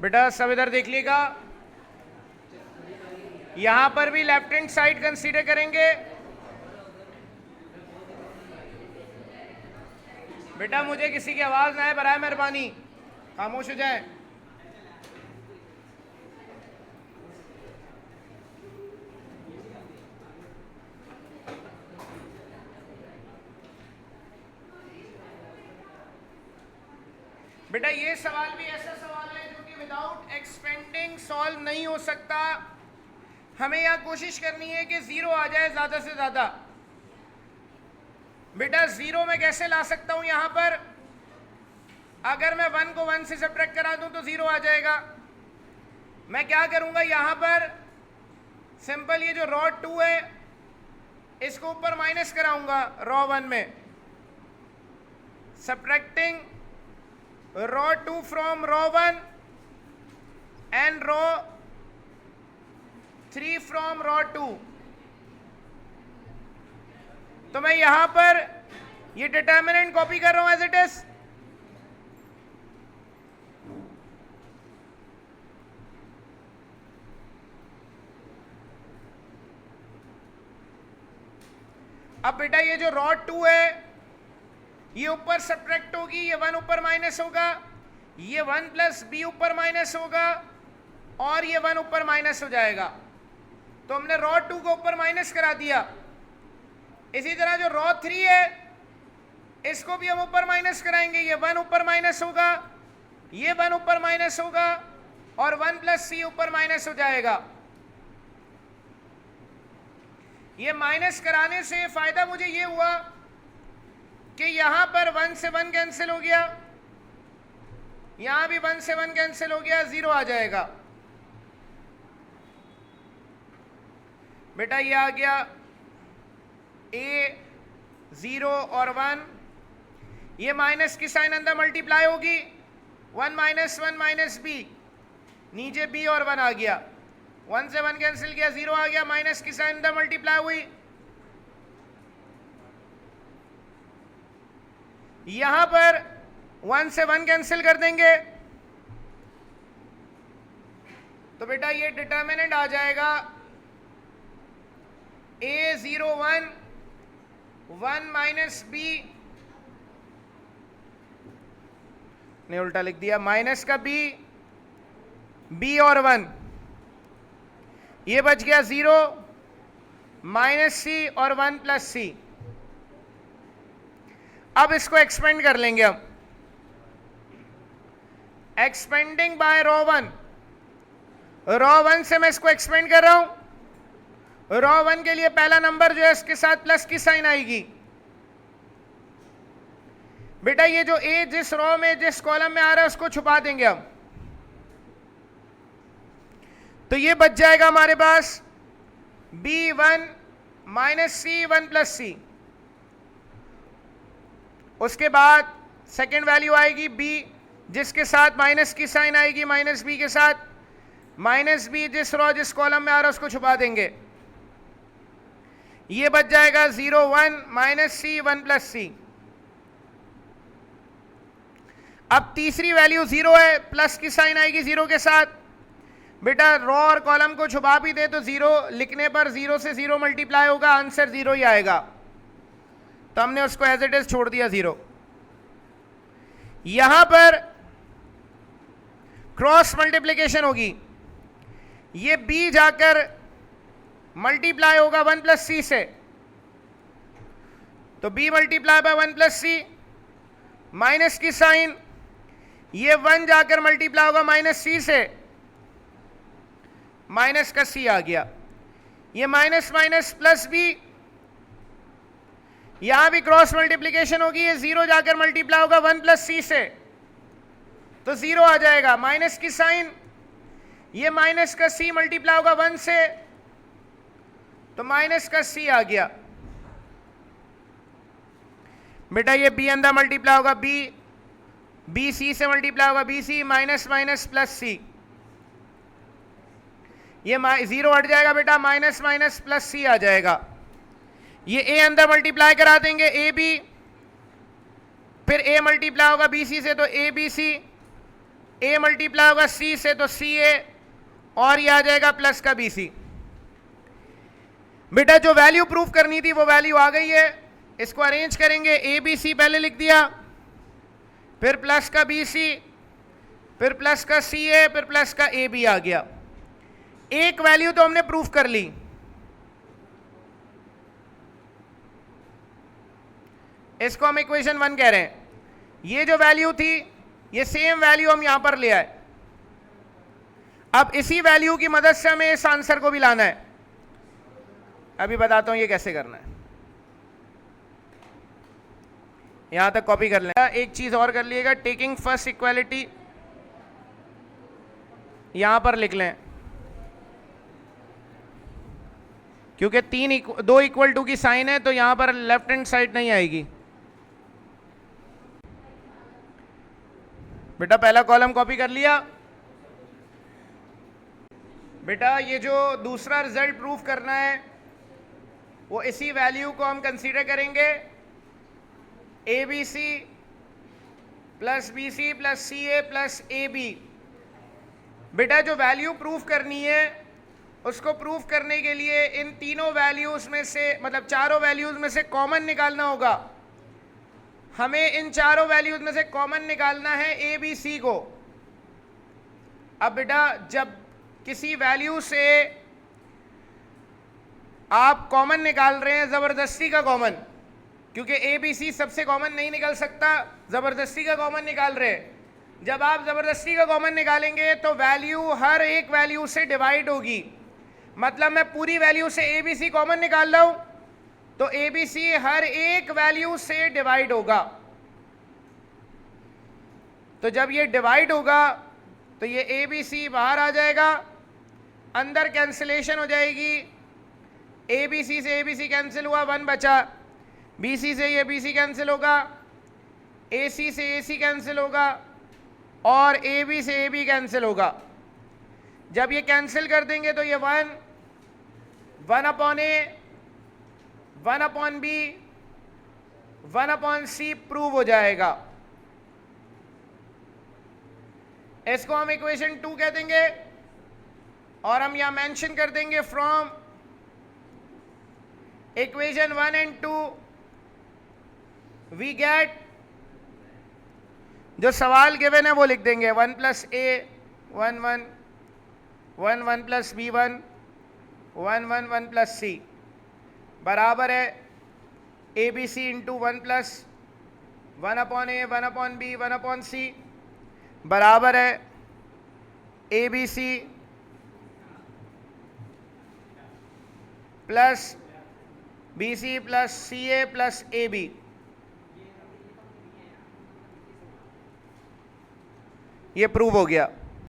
बेटा सब इधर देख लीजिएगा, यहां पर भी लेफ्ट हैंड साइड कंसीडर करेंगे। बेटा मुझे किसी की आवाज ना आए, बराए मेहरबानी खामोश हो जाए। बेटा ये सवाल भी ऐसा सवाल है जो कि विदाउट एक्सपेंडिंग सॉल्व नहीं हो सकता। हमें यहां कोशिश करनी है कि जीरो आ जाए ज्यादा से ज्यादा। बेटा जीरो में कैसे ला सकता हूं, यहां पर अगर मैं 1 को 1 से सब्ट्रैक्ट करा दूं तो जीरो आ जाएगा। मैं क्या करूंगा, यहां पर सिंपल ये जो रॉ 2 है इसको ऊपर माइनस कराऊंगा रॉ 1 में, subtracting raw 2 from raw 1 and raw 3 from raw 2। तो मैं यहां पर ये डिटर्मिनेंट कॉपी कर रहा हूं एज इट इज। अब बेटा ये जो रॉ 2 है ये ऊपर सब्ट्रैक्ट होगी, ये 1 ऊपर माइनस होगा, ये 1 प्लस बी ऊपर माइनस होगा और ये 1 ऊपर माइनस हो जाएगा। तो हमने रॉ 2 को ऊपर माइनस करा दिया। इसी तरह जो रॉ 3 है इसको भी हम ऊपर माइनस कराएंगे, ये 1 ऊपर माइनस होगा, ये 1 ऊपर माइनस होगा और 1 प्लस सी ऊपर माइनस हो जाएगा। ये माइनस कराने से फायदा मुझे ये हुआ कि यहां पर 1 से 1 कैंसिल हो गया, यहां भी 1 से 1 कैंसिल हो गया, जीरो आ जाएगा। बेटा ये आ गया a 0 और 1, ये माइनस की साइन अंदर मल्टीप्लाई होगी, 1 माइनस b, नीचे b और 1 आ गया, 1 से 1 कैंसिल किया, जीरो आ गया, माइनस की साइन अंदर मल्टीप्लाई हुई, यहां पर 1 से 1 कैंसिल कर देंगे। तो बेटा ये डिटर्मिनेंट आ जाएगा a 0 1 1 माइनस b, ने उल्टा लिख दिया, माइनस का b और 1, ये बच गया 0 माइनस c और 1 प्लस c। अब इसको एक्सपेंड कर लेंगे हम, एक्सपेंडिंग बाय रॉ 1, रॉ 1 से मैं इसको एक्सपेंड कर रहा हूं। रॉ 1 के लिए पहला नंबर जो है इसके साथ प्लस की साइन आएगी। बेटा ये जो ए जिस रॉ में जिस कॉलम में आ रहा है उसको छुपा देंगे हम, तो ये बच जाएगा हमारे पास b1 minus c 1 plus c। उसके बाद सेकेंड वैल्यू आएगी b जिसके साथ माइनस की साइन आएगी, माइनस b के साथ माइनस b, जिस रॉ जिस कॉलम में आ रहा है उसको छुपा देंगे, ये बच जाएगा 0 1 माइनस c 1 प्लस c। अब तीसरी वैल्यू 0 है, प्लस की साइन आएगी 0 के साथ। बेटा रॉ और कॉलम को छुपा भी दे तो 0 लिखने पर 0 से 0 मल्टीप्लाई होगा, आंसर 0 ही आएगा, तो हमने उसको एज इट इज छोड़ दिया 0। यहां पर क्रॉस मल्टीप्लिकेशन होगी, ये b जाकर मल्टीप्लाई होगा 1 प्लस c से, तो b multiply by 1 plus c, minus की साइन, ये 1 जाकर मल्टीप्लाई होगा माइनस c से, माइनस का c आ गया, ये माइनस माइनस प्लस b, यहां भी क्रॉस मल्टीप्लिकेशन होगी, ये 0 जाकर मल्टीप्लाई होगा 1 प्लस c से, तो 0 आ जाएगा, माइनस की साइन, ये माइनस का c मल्टीप्लाई होगा 1 से, तो माइनस का c आ गया। बेटा ये b अंदर मल्टीप्लाई होगा b c से मल्टीप्लाई होगा bc, minus minus plus c, ये 0 हट जाएगा बेटा, माइनस माइनस प्लस c आ जाएगा। ये a अंदर मल्टीप्लाई करा देंगे ab, फिर a मल्टीप्लाई होगा bc से, तो abc ए मल्टीप्लाई होगा सी से तो सी ए और ये आ जाएगा प्लस का बी सी। बेटा जो वैल्यू प्रूफ करनी थी वो वैल्यू आ गई है, इसको अरेंज करेंगे। ए बी सी पहले लिख दिया, फिर प्लस का बी सी, फिर प्लस का सी ए, फिर प्लस का ए बी आ गया। एक वैल्यू तो हमने प्रूफ कर ली, इसको हम इक्वेशन 1 कह रहे हैं। ये जो वैल्यू थी ये सेम वैल्यू हम यहां पर ले आए। अब इसी वैल्यू की मदद से हमें इस आंसर को भी लाना है। अभी बताता हूं ये कैसे करना है, यहां तक कॉपी कर लें। एक चीज और कर लिएगा, टेकिंग फर्स्ट इक्वालिटी यहां पर लिख लें, क्योंकि दो इक्वल टू की साइन है तो यहां पर लेफ्ट हैंड साइड नहीं आएगी। बेटा पहला कॉलम कॉपी कर लिया। बेटा ये जो दूसरा रिजल्ट प्रूफ करना है वो इसी वैल्यू को हम कंसीडर करेंगे, A B C plus B C plus C A plus A B. बेटा जो वैल्यू प्रूफ करनी है उसको प्रूफ करने के लिए इन तीनों वैल्यूज में से, मतलब चारों वैल्यूज में से कॉमन निकालना होगा। हमें इन चारों वैल्यूज में से कॉमन निकालना है ए बी सी को। अब बेटा जब किसी वैल्यू से आप कॉमन निकाल रहे हैं, जबरदस्ती का कॉमन, क्योंकि ए बी सी सबसे कॉमन नहीं निकल सकता, जबरदस्ती का कॉमन निकाल रहे हैं। जब आप जबरदस्ती का कॉमन निकालेंगे तो वैल्यू हर एक वैल्यू से डिवाइड होगी। मतलब मैं पूरी वैल्यू से ए बी सी कॉमन निकाल रहा हूं तो ए बी सी हर एक वैल्यू से डिवाइड होगा। तो जब ये डिवाइड होगा तो ये ए बी सी बाहर आ जाएगा, अंदर कैंसिलेशन हो जाएगी। ए बी सी से ए बी सी कैंसिल हुआ, 1 बचा। बी सी से ये बी सी कैंसिल होगा, ए सी से ए सी कैंसिल होगा और ए बी से ए बी कैंसिल होगा। जब ये कैंसिल कर देंगे तो ये 1 upon A, 1 upon B, 1 upon C prove हो जाएगा। इसको हम इक्वेशन 2 कह देंगे और हम यहां मेंशन कर देंगे from equation 1 and 2 we get, जो सवाल गिवन है वो लिख देंगे 1 plus A 1 1 1 1 plus B 1 1 1 1 plus C बराबर है A B C into 1 plus 1 upon A 1 upon B 1 upon C बराबर है A B C plus B C plus C A plus A B. ये प्रूव हो गया।